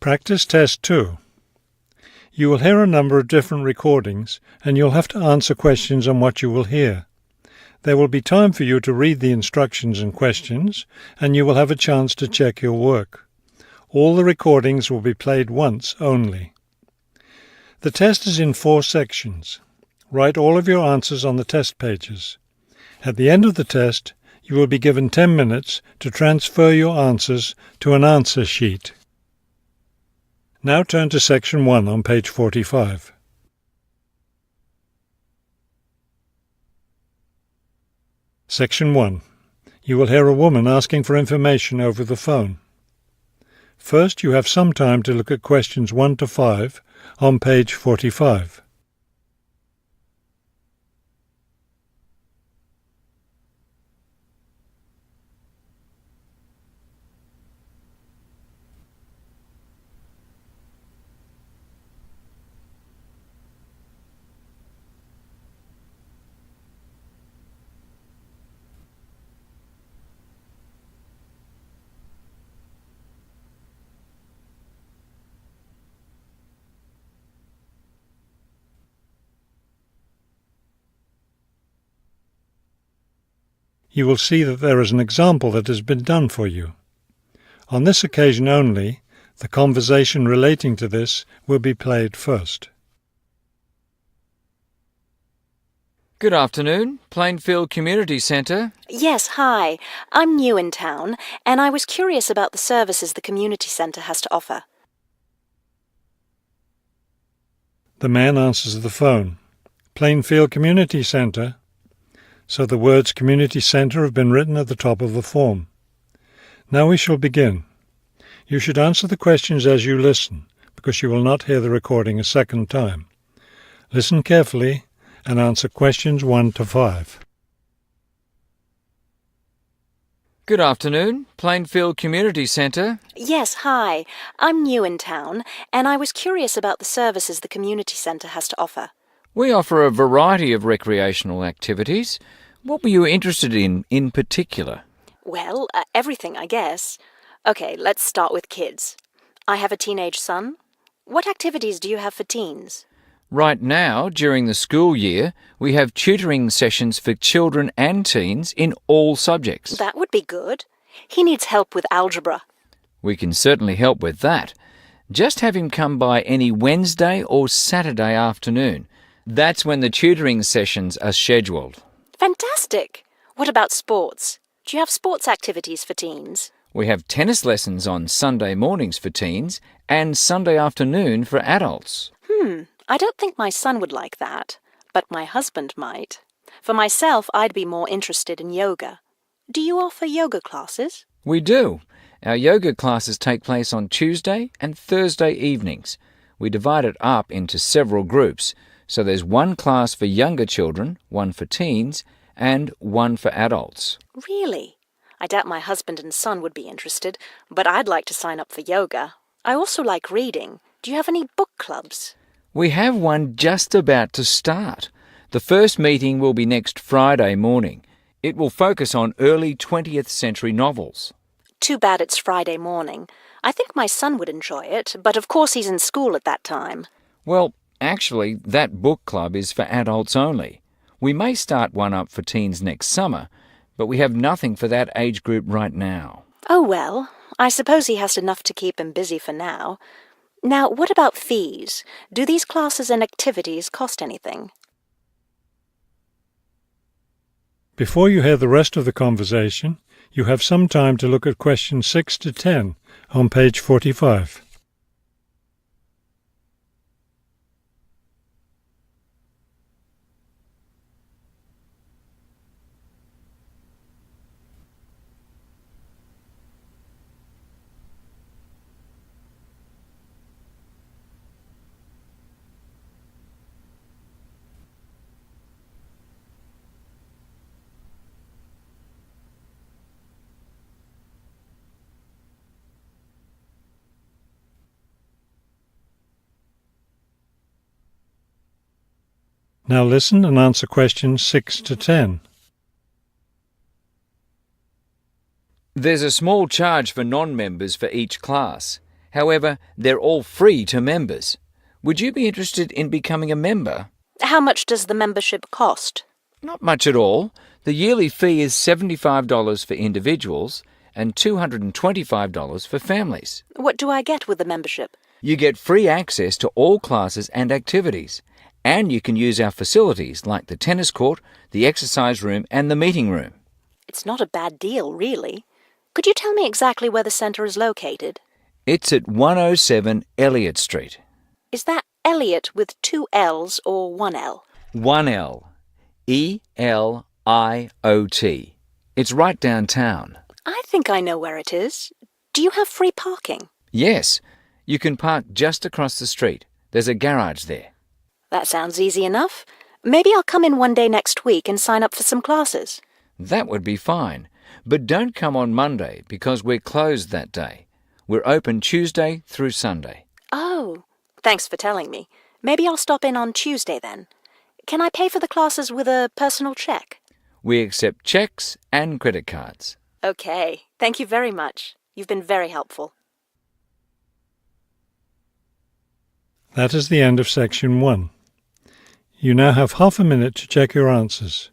Practice Test 2. You will hear a number of different recordings and you'll have to answer questions on what you will hear. There will be time for you to read the instructions and questions, and you will have a chance to check your work. All the recordings will be played once only. The test is in 4 sections. Write all of your answers on the test pages. At the end of the test, you will be given 10 minutes to transfer your answers to an answer sheet. Now turn to Section 1 on page 45. Section 1. You will hear a woman asking for information over the phone. First, you have some time to look at questions 1 to 5 on page 45. You will see that there is an example that has been done for you. On this occasion only, the conversation relating to this will be played first. Good afternoon, Plainfield Community Centre. Yes, hi. I'm new in town, and I was curious about the services the community centre has to offer. The man answers the phone. Plainfield Community Centre. So the words Community Centre have been written at the top of the form. Now we shall begin. You should answer the questions as you listen, because you will not hear the recording a second time. Listen carefully and answer questions 1 to 5. Good afternoon, Plainfield Community Centre. Yes, hi. I'm new in town, and I was curious about the services the community centre has to offer. We offer a variety of recreational activities. What were you interested in particular? Well, everything, I guess. Okay, let's start with kids. I have a teenage son. What activities do you have for teens? Right now, during the school year, we have tutoring sessions for children and teens in all subjects. That would be good. He needs help with algebra. We can certainly help with that. Just have him come by any Wednesday or Saturday afternoon. That's when the tutoring sessions are scheduled. Fantastic! What about sports? Do you have sports activities for teens? We have tennis lessons on Sunday mornings for teens and Sunday afternoon for adults. I don't think my son would like that, but my husband might. For myself, I'd be more interested in yoga. Do you offer yoga classes? We do. Our yoga classes take place on Tuesday and Thursday evenings. We divide it up into several groups. So there's one class for younger children, one for teens, and one for adults. Really? I doubt my husband and son would be interested, but I'd like to sign up for yoga. I also like reading. Do you have any book clubs? We have one just about to start. The first meeting will be next Friday morning. It will focus on early 20th century novels. Too bad it's Friday morning. I think my son would enjoy it, but of course he's in school at that time. Well, actually, that book club is for adults only. We may start one up for teens next summer, but we have nothing for that age group right now. Oh well, I suppose he has enough to keep him busy for now. Now, what about fees? Do these classes and activities cost anything? Before you hear the rest of the conversation, you have some time to look at questions 6 to 10 on page 45. Now listen and answer questions 6 to 10. There's a small charge for non-members for each class. However, they're all free to members. Would you be interested in becoming a member? How much does the membership cost? Not much at all. The yearly fee is $75 for individuals and $225 for families. What do I get with the membership? You get free access to all classes and activities, and you can use our facilities like the tennis court, the exercise room, and the meeting room. It's not a bad deal, really. Could you tell me exactly where the centre is located? It's at 107 Elliott Street. Is that Elliot with 2 L's or 1 L? 1 L. ELIOT. It's right downtown. I think I know where it is. Do you have free parking? Yes. You can park just across the street. There's a garage there. That sounds easy enough. Maybe I'll come in one day next week and sign up for some classes. That would be fine. But don't come on Monday because we're closed that day. We're open Tuesday through Sunday. Oh, thanks for telling me. Maybe I'll stop in on Tuesday then. Can I pay for the classes with a personal cheque? We accept cheques and credit cards. Okay, thank you very much. You've been very helpful. That is the end of section 1. You now have half a minute to check your answers.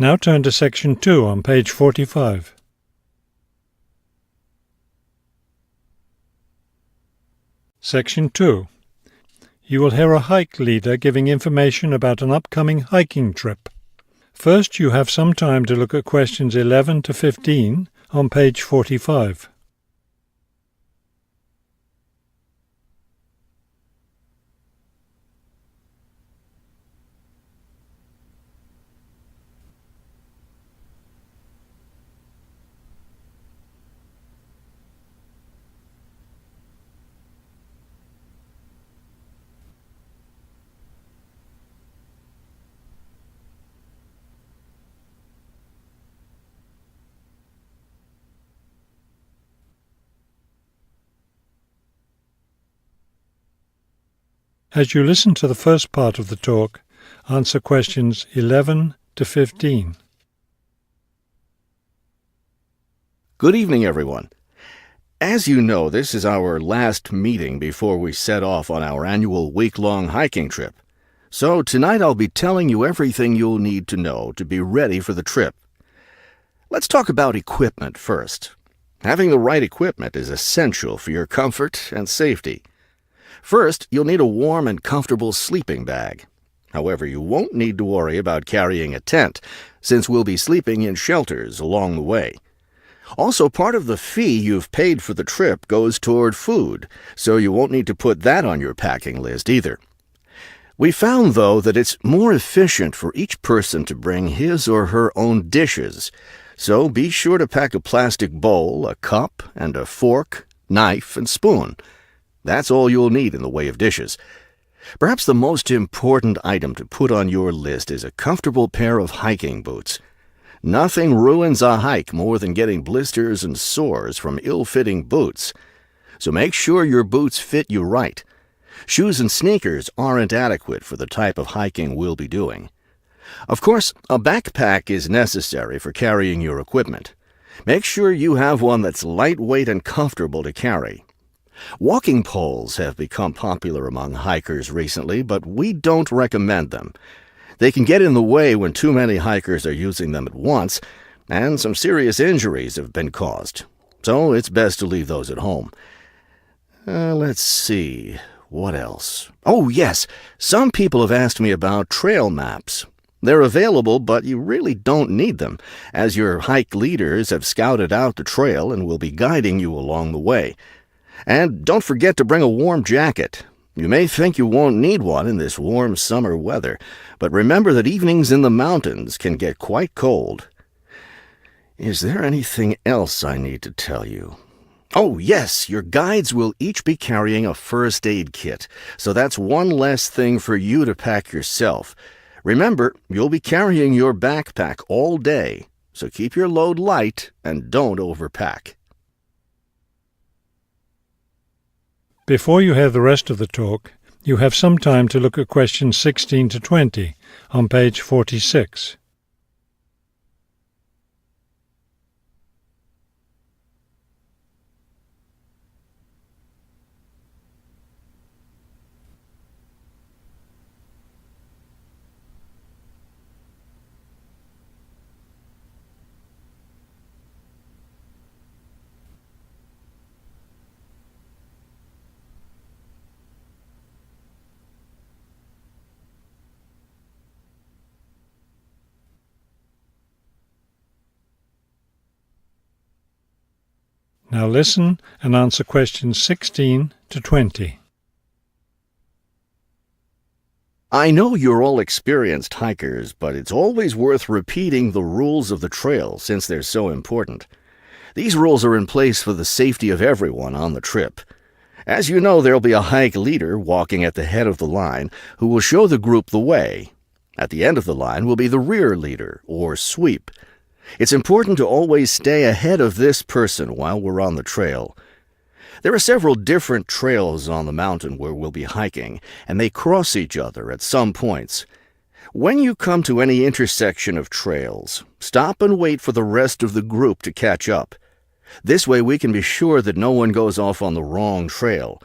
Now turn to section 2 on page 45. Section 2. You will hear a hike leader giving information about an upcoming hiking trip. First, you have some time to look at questions 11 to 15 on page 45. As you listen to the first part of the talk, answer questions 11 to 15. Good evening, everyone. As you know, this is our last meeting before we set off on our annual week-long hiking trip. So tonight I'll be telling you everything you'll need to know to be ready for the trip. Let's talk about equipment first. Having the right equipment is essential for your comfort and safety. First, you'll need a warm and comfortable sleeping bag. However, you won't need to worry about carrying a tent, since we'll be sleeping in shelters along the way. Also, part of the fee you've paid for the trip goes toward food, so you won't need to put that on your packing list either. We found, though, that it's more efficient for each person to bring his or her own dishes, so be sure to pack a plastic bowl, a cup, and a fork, knife, and spoon. That's all you'll need in the way of dishes. Perhaps the most important item to put on your list is a comfortable pair of hiking boots. Nothing ruins a hike more than getting blisters and sores from ill-fitting boots. So make sure your boots fit you right. Shoes and sneakers aren't adequate for the type of hiking we'll be doing. Of course, a backpack is necessary for carrying your equipment. Make sure you have one that's lightweight and comfortable to carry. Walking poles have become popular among hikers recently, but we don't recommend them. They can get in the way when too many hikers are using them at once, and some serious injuries have been caused. So it's best to leave those at home. Let's see. What else? Oh, yes. Some people have asked me about trail maps. They're available, but you really don't need them, as your hike leaders have scouted out the trail and will be guiding you along the way. And don't forget to bring a warm jacket. You may think you won't need one in this warm summer weather, but remember that evenings in the mountains can get quite cold. Is there anything else I need to tell you? Oh, yes, your guides will each be carrying a first aid kit, so that's one less thing for you to pack yourself. Remember, you'll be carrying your backpack all day, so keep your load light and don't overpack. Before you hear the rest of the talk, you have some time to look at questions 16 to 20 on page 46. Now listen and answer questions 16 to 20. I know you're all experienced hikers, but it's always worth repeating the rules of the trail since they're so important. These rules are in place for the safety of everyone on the trip. As you know, there'll be a hike leader walking at the head of the line who will show the group the way. At the end of the line will be the rear leader, or sweep. It's important to always stay ahead of this person while we're on the trail. There are several different trails on the mountain where we'll be hiking, and they cross each other at some points. When you come to any intersection of trails, stop and wait for the rest of the group to catch up. This way we can be sure that no one goes off on the wrong trail.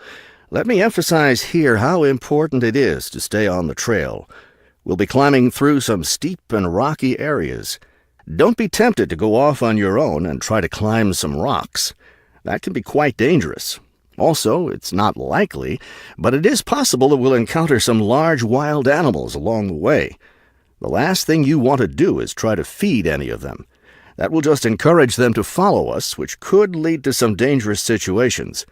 Let me emphasize here how important it is to stay on the trail. We'll be climbing through some steep and rocky areas. Don't be tempted to go off on your own and try to climb some rocks. That can be quite dangerous. Also, it's not likely, but it is possible that we'll encounter some large wild animals along the way. The last thing you want to do is try to feed any of them. That will just encourage them to follow us, which could lead to some dangerous situations.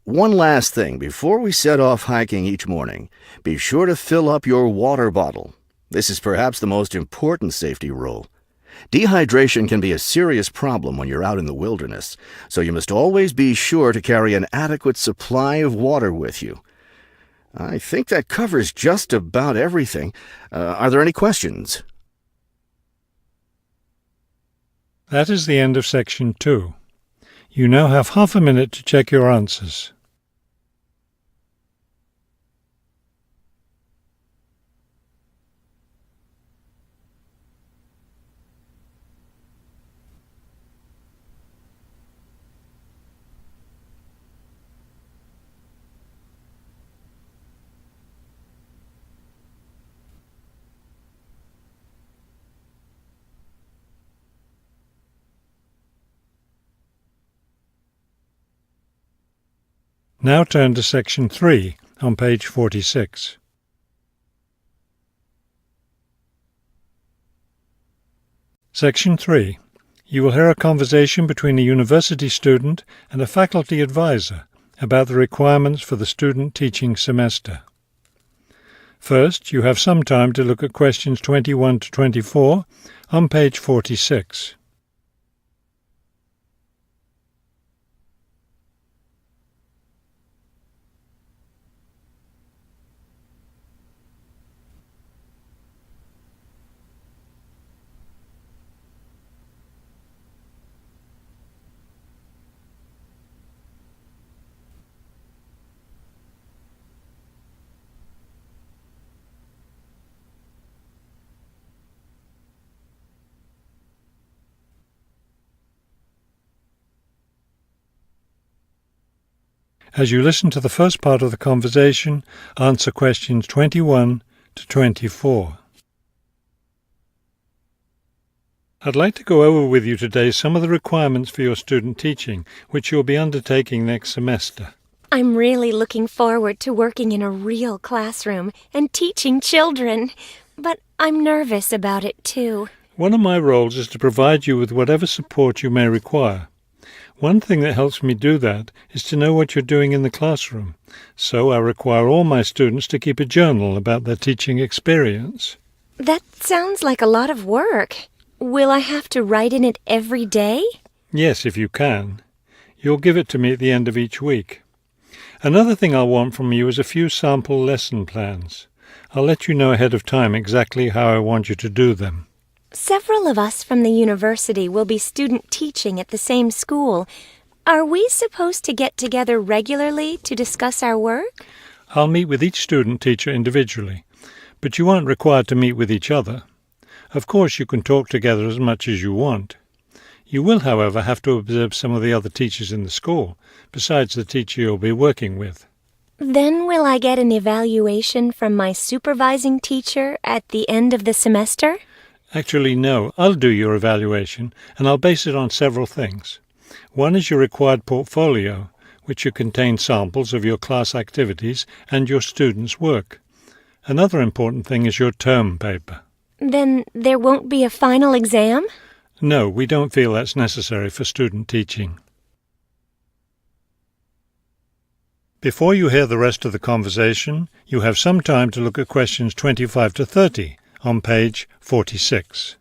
One last thing before we set off hiking each morning, be sure to fill up your water bottle. This is perhaps the most important safety rule. Dehydration can be a serious problem when you're out in the wilderness, so you must always be sure to carry an adequate supply of water with you. I think that covers just about everything. Are there any questions? That is the end of section 2. You now have half a minute to check your answers. Now turn to section 3 on page 46. Section 3. You will hear a conversation between a university student and a faculty advisor about the requirements for the student teaching semester. First, you have some time to look at questions 21 to 24 on page 46. As you listen to the first part of the conversation, answer questions 21 to 24. I'd like to go over with you today some of the requirements for your student teaching, which you'll be undertaking next semester. I'm really looking forward to working in a real classroom and teaching children, but I'm nervous about it too. One of my roles is to provide you with whatever support you may require. One thing that helps me do that is to know what you're doing in the classroom, so I require all my students to keep a journal about their teaching experience. That sounds like a lot of work. Will I have to write in it every day? Yes, if you can. You'll give it to me at the end of each week. Another thing I'll want from you is a few sample lesson plans. I'll let you know ahead of time exactly how I want you to do them. Several of us from the university will be student teaching at the same school. Are we supposed to get together regularly to discuss our work? I'll meet with each student teacher individually, but you aren't required to meet with each other. Of course, you can talk together as much as you want. You will, however, have to observe some of the other teachers in the school, besides the teacher you'll be working with. Then will I get an evaluation from my supervising teacher at the end of the semester? Actually, no. I'll do your evaluation, and I'll base it on several things. One is your required portfolio, which should contain samples of your class activities and your students' work. Another important thing is your term paper. Then there won't be a final exam? No, we don't feel that's necessary for student teaching. Before you hear the rest of the conversation, you have some time to look at questions 25 to 30 on page 46.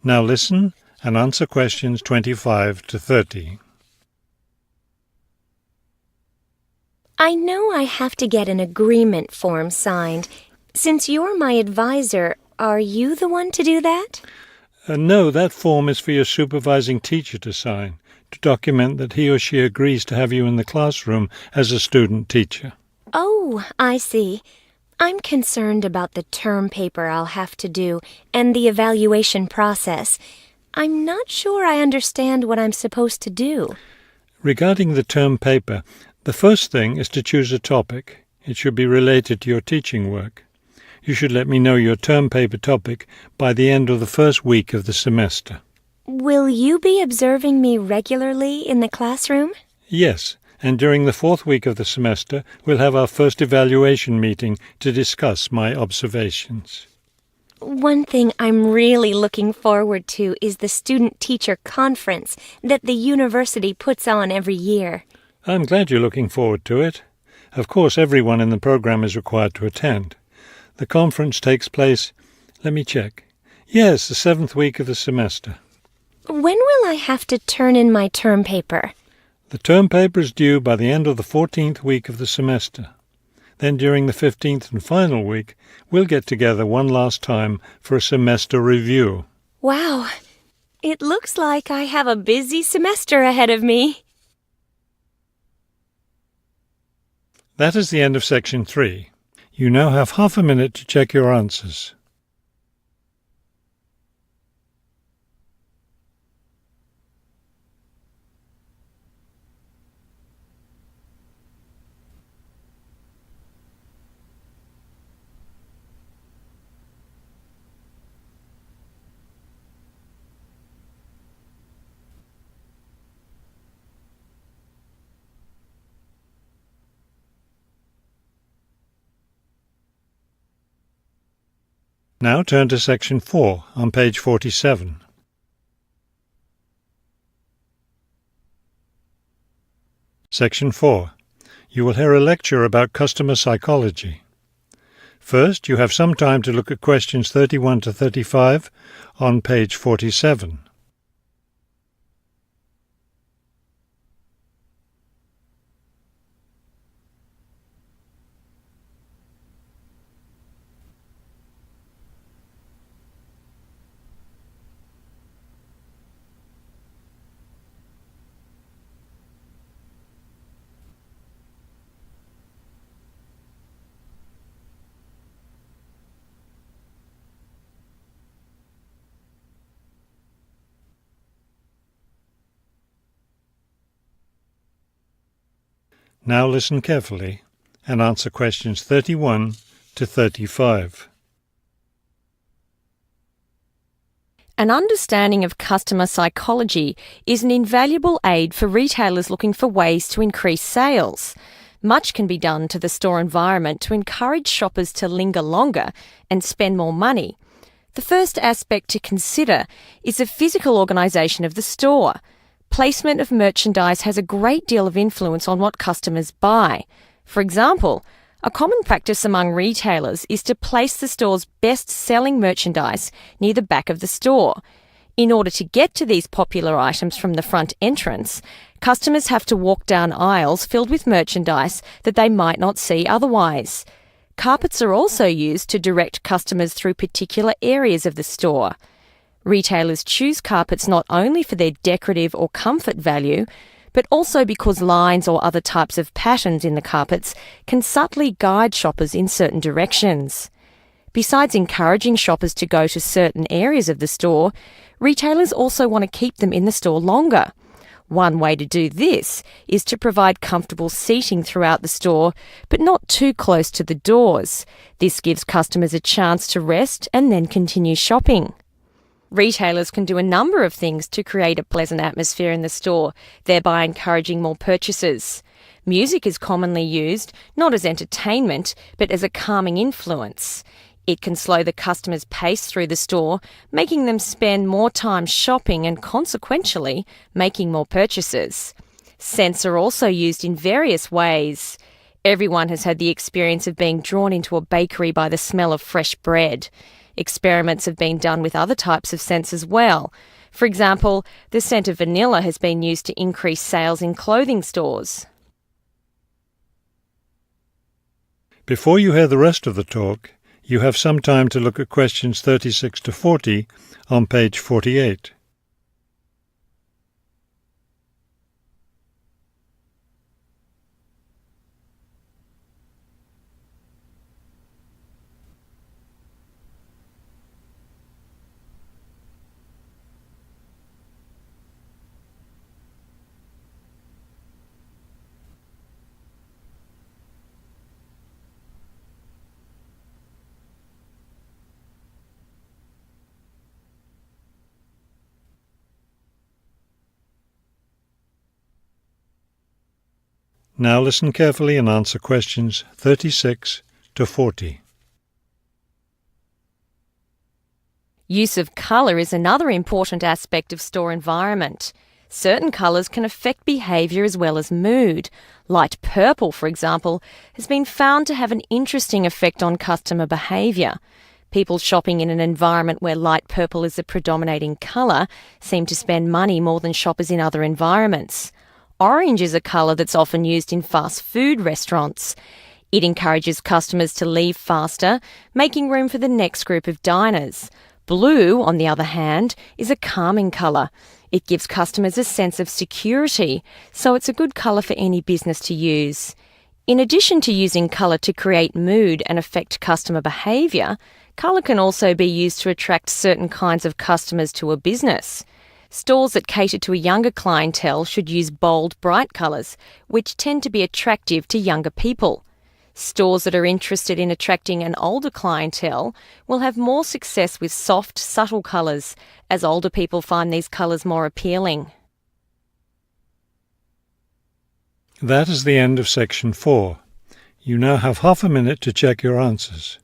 Now listen and answer questions 25 to 30. I know I have to get an agreement form signed. Since you're my advisor, are you the one to do that? No, that form is for your supervising teacher to sign, to document that he or she agrees to have you in the classroom as a student teacher. Oh, I see. I'm concerned about the term paper I'll have to do and the evaluation process. I'm not sure I understand what I'm supposed to do. Regarding the term paper, the first thing is to choose a topic. It should be related to your teaching work. You should let me know your term paper topic by the end of the first week of the semester. Will you be observing me regularly in the classroom? Yes, and during the fourth week of the semester, we'll have our first evaluation meeting to discuss my observations. One thing I'm really looking forward to is the student-teacher conference that the university puts on every year. I'm glad you're looking forward to it. Of course, everyone in the program is required to attend. The conference takes place, let me check. Yes, the seventh week of the semester. When will I have to turn in my term paper? The term paper is due by the end of the 14th week of the semester. Then during the 15th and final week, we'll get together one last time for a semester review. Wow, it looks like I have a busy semester ahead of me. That is the end of section 3. You now have half a minute to check your answers. Now turn to section 4 on page 47. Section 4. You will hear a lecture about customer psychology. First, you have some time to look at questions 31 to 35 on page 47. Now listen carefully and answer questions 31 to 35. An understanding of customer psychology is an invaluable aid for retailers looking for ways to increase sales. Much can be done to the store environment to encourage shoppers to linger longer and spend more money. The first aspect to consider is the physical organisation of the store. Placement of merchandise has a great deal of influence on what customers buy. For example, a common practice among retailers is to place the store's best-selling merchandise near the back of the store. In order to get to these popular items from the front entrance, customers have to walk down aisles filled with merchandise that they might not see otherwise. Carpets are also used to direct customers through particular areas of the store. Retailers choose carpets not only for their decorative or comfort value, but also because lines or other types of patterns in the carpets can subtly guide shoppers in certain directions. Besides encouraging shoppers to go to certain areas of the store, retailers also want to keep them in the store longer. One way to do this is to provide comfortable seating throughout the store, but not too close to the doors. This gives customers a chance to rest and then continue shopping. Retailers can do a number of things to create a pleasant atmosphere in the store, thereby encouraging more purchases. Music is commonly used, not as entertainment, but as a calming influence. It can slow the customer's pace through the store, making them spend more time shopping and consequentially making more purchases. Scents are also used in various ways. Everyone has had the experience of being drawn into a bakery by the smell of fresh bread. Experiments have been done with other types of scents as well. For example, the scent of vanilla has been used to increase sales in clothing stores. Before you hear the rest of the talk, you have some time to look at questions 36 to 40 on page 48. Now listen carefully and answer questions 36 to 40. Use of colour is another important aspect of store environment. Certain colours can affect behaviour as well as mood. Light purple, for example, has been found to have an interesting effect on customer behaviour. People shopping in an environment where light purple is the predominating colour seem to spend money more than shoppers in other environments. Orange is a colour that's often used in fast food restaurants. It encourages customers to leave faster, making room for the next group of diners. Blue, on the other hand, is a calming colour. It gives customers a sense of security, so it's a good colour for any business to use. In addition to using colour to create mood and affect customer behaviour, colour can also be used to attract certain kinds of customers to a business. Stores that cater to a younger clientele should use bold, bright colours, which tend to be attractive to younger people. Stores that are interested in attracting an older clientele will have more success with soft, subtle colours, as older people find these colours more appealing. That is the end of section 4. You now have half a minute to check your answers.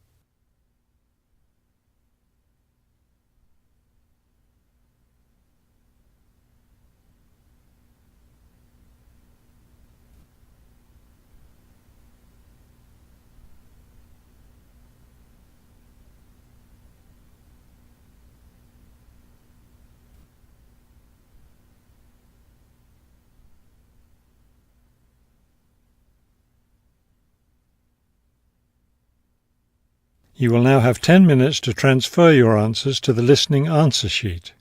You will now have 10 minutes to transfer your answers to the listening answer sheet.